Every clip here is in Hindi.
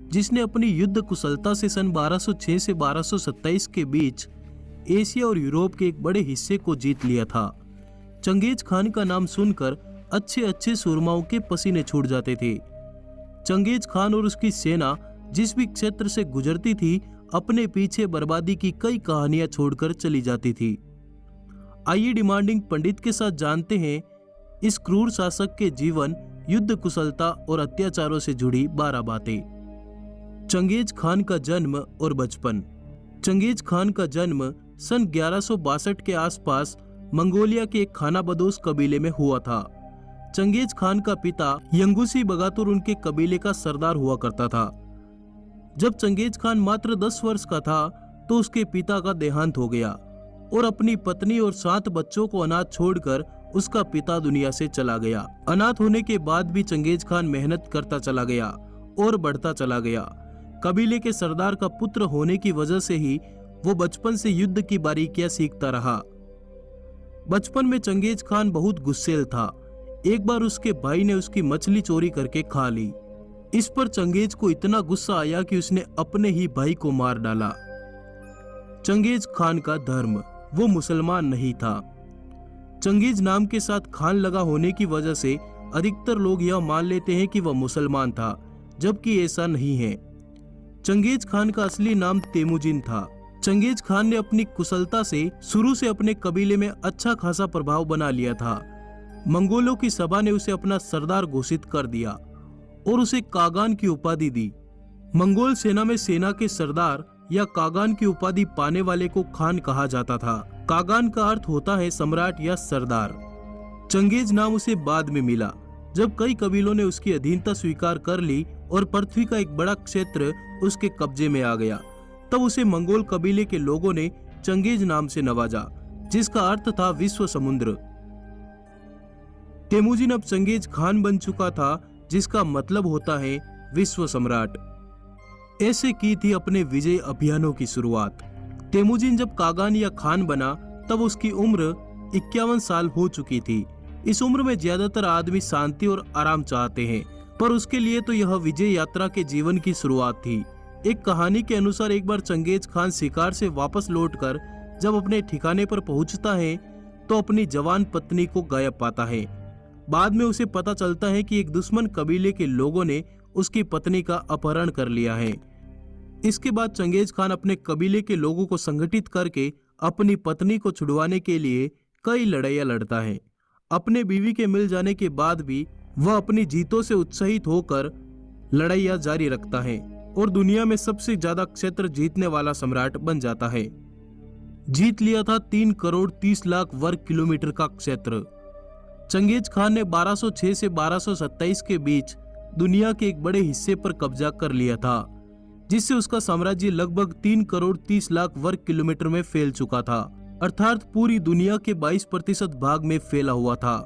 जिसने अपनी युद्ध कुशलता से सन 1206 से 1227 के बीच एशिया और यूरोप के एक बड़े हिस्से को जीत लिया था। चंगेज खान का नाम सुनकर अच्छे अच्छे सूरमाओं के पसीने छूट जाते थे। चंगेज खान और उसकी सेना जिस भी क्षेत्र से गुजरती थी, अपने पीछे बर्बादी की कई कहानियां छोड़कर चली जाती थी। आइए डिमांडिंग पंडित के साथ जानते हैं इस क्रूर शासक के जीवन, युद्ध कुशलता और अत्याचारों से जुड़ी 12 बातें। चंगेज खान का जन्म और बचपन। चंगेज खान का जन्म सन 1162 के आसपास मंगोलिया के एक खानाबदोश कबीले में हुआ था। चंगेज खान का पिता यंगुसी बगातुर उनके कबीले का सरदार हुआ करता था। जब चंगेज खान मात्र 10 वर्ष का था तो उसके पिता का देहांत हो गया और अपनी पत्नी और 7 बच्चों को अनाथ छोड़कर उसका पिता दुनिया से चला गया। अनाथ होने के बाद भी चंगेज खान मेहनत करता चला गया और बढ़ता चला गया। कबीले के सरदार का पुत्र होने की वजह से ही वो बचपन से युद्ध की बारीकियां सीखता रहा। बचपन में चंगेज खान बहुत गुस्सैल था। एक बार उसके भाई ने उसकी मछली चोरी करके खा ली। इस पर चंगेज को इतना गुस्सा आया कि उसने अपने ही भाई को मार डाला। चंगेज खान का धर्म, वो मुसलमान नहीं था। चंगेज नाम के साथ खान लगा होने की वजह से अधिकतर लोग यह मान लेते हैं कि वह मुसलमान था, जबकि ऐसा नहीं है। चंगेज खान का असली नाम तेमुजिन था। चंगेज खान ने अपनी कुशलता से शुरू से अपने कबीले में अच्छा खासा प्रभाव बना लिया था। मंगोलों की सभा ने उसे अपना सरदार घोषित कर दिया और उसे कागान की उपाधि दी। मंगोल सेना में सेना के सरदार या कागान की उपाधि पाने वाले को खान कहा जाता था। कागान का अर्थ होता है सम्राट या सरदार। चंगेज नाम उसे बाद में मिला जब कई कबीलों ने उसकी अधीनता स्वीकार कर ली और पृथ्वी का एक बड़ा क्षेत्र उसके कब्जे में आ गया। तब उसे मंगोल कबीले के लोगों ने चंगेज नाम से नवाजा, जिसका अर्थ था विश्व समुद्र। तेमुजिन अब चंगेज खान बन चुका था, जिसका मतलब होता है विश्व सम्राट। ऐसे की थी अपने विजय अभियानों की शुरुआत। तेमुजिन जब कागान या खान बना तब उसकी उम्र 51 साल हो चुकी थी। इस उम्र में ज्यादातर आदमी शांति और आराम चाहते हैं, पर उसके लिए तो यह विजय यात्रा के जीवन की शुरुआत थी। एक कहानी के अनुसार एक बार चंगेज खान शिकार से वापस लौटकर जब अपने ठिकाने पर पहुंचता है तो अपनी जवान पत्नी को गायब पाता है। बाद में उसे पता चलता है कि एक दुश्मन कबीले के लोगों ने उसकी पत्नी का अपहरण कर लिया है। इसके बाद चंगेज खान अपने कबीले के लोगों को संगठित करके अपनी पत्नी को छुड़वाने के लिए कई लड़ाइयां लड़ता है। अपने बीवी के मिल जाने के बाद भी वह अपनी जीतों से उत्साहित होकर लड़ाइयां जारी रखता है और दुनिया में सबसे ज्यादा क्षेत्र जीतने वाला सम्राट बन जाता है। जीत लिया था 3 करोड़ 30 लाख वर्ग किलोमीटर का क्षेत्र। चंगेज खान ने 1206 से 1227 के बीच दुनिया के एक बड़े हिस्से पर कब्जा कर लिया था, जिससे उसका साम्राज्य लगभग 3 करोड़ 30 लाख वर्ग किलोमीटर में फैल चुका था, अर्थात पूरी दुनिया के 22% भाग में फैला हुआ था।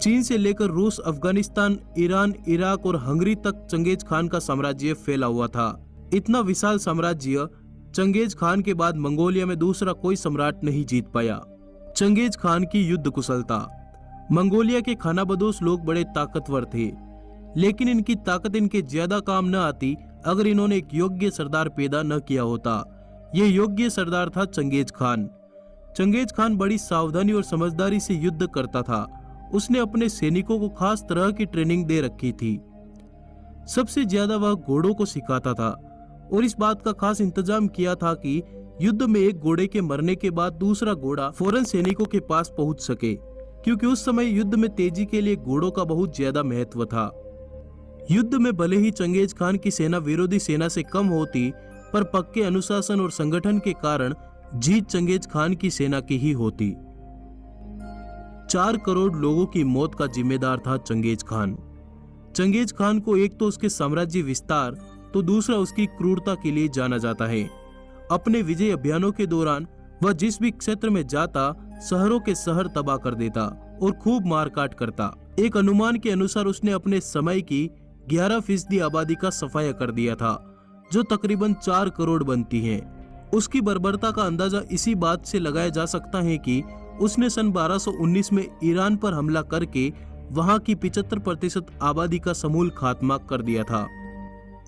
चीन से लेकर रूस, अफगानिस्तान, ईरान, इराक और हंगरी तक चंगेज खान का साम्राज्य फैला हुआ था। इतना विशाल साम्राज्य चंगेज खान के बाद मंगोलिया में दूसरा कोई सम्राट नहीं जीत पाया। चंगेज खान की युद्ध कुशलता। मंगोलिया के खानाबदोश लोग बड़े ताकतवर थे, लेकिन इनकी ताकत इनके ज्यादा काम न आती अगर इन्होंने एक योग्य सरदार पैदा न किया होता। यह योग्य सरदार था चंगेज खान। चंगेज खान बड़ी सावधानी और समझदारी से युद्ध करता था। उसने अपने सैनिकों को खास तरह की ट्रेनिंग दे रखी थी। सबसे ज्यादा वह घोड़ों को सिखाता था और इस बात का खास इंतजाम किया था कि युद्ध में एक घोड़े के मरने के बाद दूसरा घोड़ा फौरन सैनिकों के पास पहुंच सके, क्योंकि उस समय युद्ध में तेजी के लिए घोड़ों का बहुत ज्यादा महत्व था। युद्ध में भले ही चंगेज खान की सेना विरोधी सेना से कम होती, पर पक्के अनुशासन और संगठन के कारण जीत चंगेज खान की सेना की ही होती। 4 करोड़ लोगों की मौत का जिम्मेदार था चंगेज खान। चंगेज खान को एक तो उसके साम्राज्य विस्तार तो दूसरा उसकी क्रूरता के लिए जाना जाता है। अपने विजय अभियानों के दौरान वह जिस भी क्षेत्र में जाता शहरों के शहर तबाह कर देता और खूब मारकाट करता। एक अनुमान के अनुसार उसने अपने समय की 11% आबादी का सफाया कर दिया था, जो तकरीबन 4 करोड़ बनती है। उसकी बर्बरता का अंदाजा इसी बात से लगाया जा सकता है कि उसने सन 1219 में ईरान पर हमला करके वहां की 75% आबादी का समूल खात्मा कर दिया था।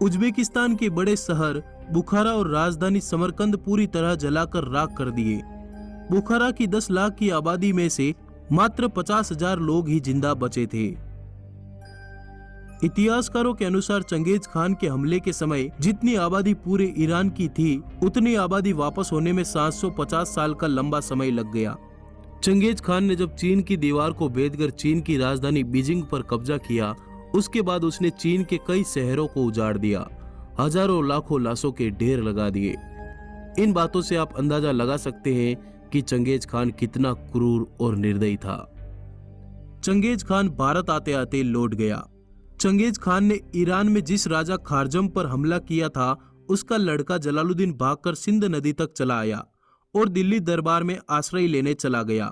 उज्बेकिस्तान के बड़े शहर बुखारा और राजधानी समरकंद पूरी तरह जलाकर राख कर दिए। बुखारा की 10 लाख की आबादी में से मात्र 50,000 लोग ही जिंदा बचे थे। इतिहासकारों के अनुसार चंगेज खान के हमले के समय जितनी आबादी पूरे ईरान की थी, उतनी आबादी वापस होने में 750 साल का लंबा समय लग गया। चंगेज खान ने जब चीन की दीवार को भेदकर चीन की राजधानी बीजिंग पर कब्जा किया, उसके बाद उसने चीन के कई शहरों को उजाड़ दिया, हजारों लाखों लाशों के ढेर लगा दिए। इन बातों से आप अंदाजा लगा सकते हैं कि चंगेज खान कितना क्रूर और निर्दयी था। चंगेज खान भारत आते आते लौट गया। चंगेज खान ने ईरान में जिस राजा खारजम पर हमला किया था, उसका लड़का जलालुद्दीन भागकर सिंध नदी तक चला आया और दिल्ली दरबार में आश्रय लेने चला गया।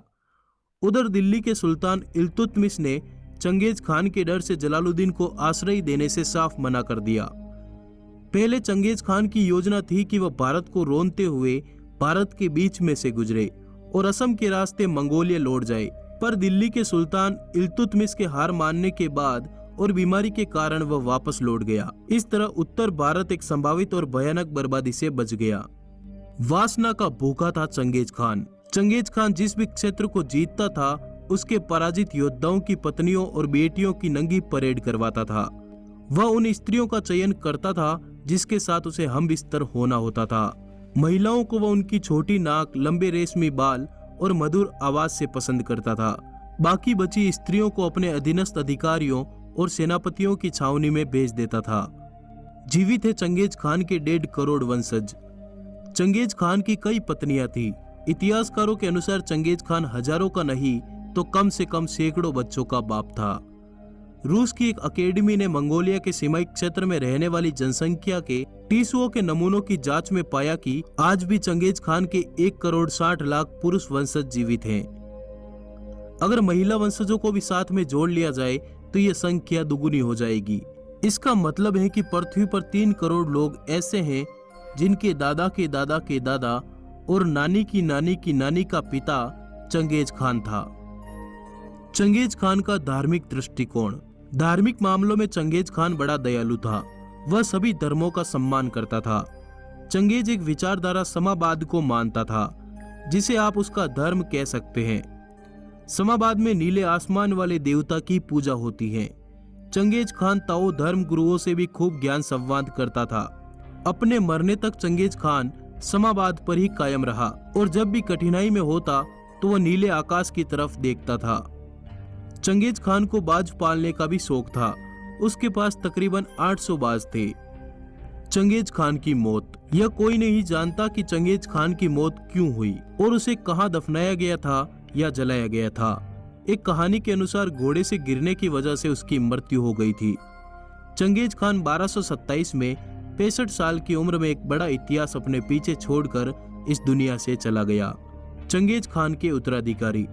उधर दिल्ली के सुल्तान इल्तुतमिश ने चंगेज खान के डर से जलालुद्दीन को आश्रय देने से साफ मना कर दिया। पहले चंगेज खान की योजना थी कि वह भारत को रोंदते हुए भारत के बीच में से गुजरे और असम के रास्ते मंगोलिया लौट जाए, पर दिल्ली के सुल्तान इल्तुतमिश के हार मानने के बाद और बीमारी के कारण वह वापस लौट गया। इस तरह उत्तर भारत एक संभावित और भयानक बर्बादी से बच गया। वासना का भूखा था चंगेज खान। चंगेज खान जिस भी क्षेत्र को जीतता था, उसके पराजित योद्धाओं की पत्नियों और बेटियों की नंगी परेड करवाता था। वह उन स्त्रियों का चयन करता था जिसके साथ उसे हम बिस्तर होना होता था। महिलाओं को वह उनकी छोटी नाक, लंबे रेशमी बाल और मधुर आवाज से पसंद करता था। बाकी बची स्त्रियों को अपने अधीनस्थ अधिकारियों और सेनापतियों की छावनी में भेज देता था। जीवित है चंगेज खान के 1.5 करोड़ वंशज। चंगेज खान की कई पत्नियां थी। इतिहासकारों के अनुसार चंगेज खान हजारों का नहीं तो कम से कम सैकड़ों बच्चों का बाप था। रूस की एक अकेडमी ने मंगोलिया के सीमाई क्षेत्र में रहने वाली जनसंख्या के टिश्यूओं के नमूनों की जांच में पाया कि आज भी चंगेज खान के 1 करोड़ 60 लाख पुरुष वंशज जीवित हैं। अगर महिला वंशजों को भी साथ में जोड़ लिया जाए तो यह संख्या दुगुनी हो जाएगी। इसका मतलब है कि पृथ्वी पर 3 करोड़ लोग ऐसे हैं जिनके दादा के दादा के दादा और नानी की नानी की नानी का पिता चंगेज खान था। चंगेज खान का धार्मिक दृष्टिकोण। धार्मिक मामलों में चंगेज खान बड़ा दयालु था। वह सभी धर्मों का सम्मान करता था। चंगेज एक विचारधारा समावाद को मानता था, जिसे आप उसका धर्म कह सकते हैं। समावाद में नीले आसमान वाले देवता की पूजा होती है। चंगेज खान ताओ धर्म गुरुओं से भी खूब ज्ञान संवाद करता था। अपने मरने तक चंगेज खान समावाद पर ही कायम रहा और जब भी कठिनाई में होता तो वह नीले आकाश की तरफ देखता था। चंगेज खान को बाज पालने का भी शौक था। उसके पास तकरीबन 800 बाज थे। चंगेज खान की मौत। यह कोई नहीं जानता कि चंगेज खान की मौत क्यों हुई और उसे कहां दफनाया गया था या जलाया गया था। एक कहानी के अनुसार घोड़े से गिरने की वजह से उसकी मृत्यु हो गई थी। चंगेज खान 1227 में 65 साल की उम्र में एक बड़ा इतिहास अपने पीछे छोड़कर इस दुनिया से चला गया। चंगेज खान के उत्तराधिकारी।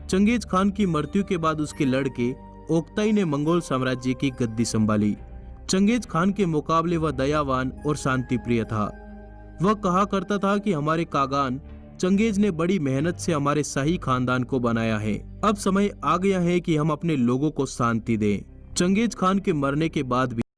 चंगेज खान की मृत्यु के बाद उसके लड़के ओक्ताई ने मंगोल साम्राज्य की गद्दी संभाली। चंगेज खान के मुकाबले वह दयावान और शांति प्रिय था। वह कहा करता था कि हमारे कागान चंगेज ने बड़ी मेहनत से हमारे शाही खानदान को बनाया है। अब समय आ गया है कि हम अपने लोगों को शांति दें। चंगेज खान के मरने के बाद भी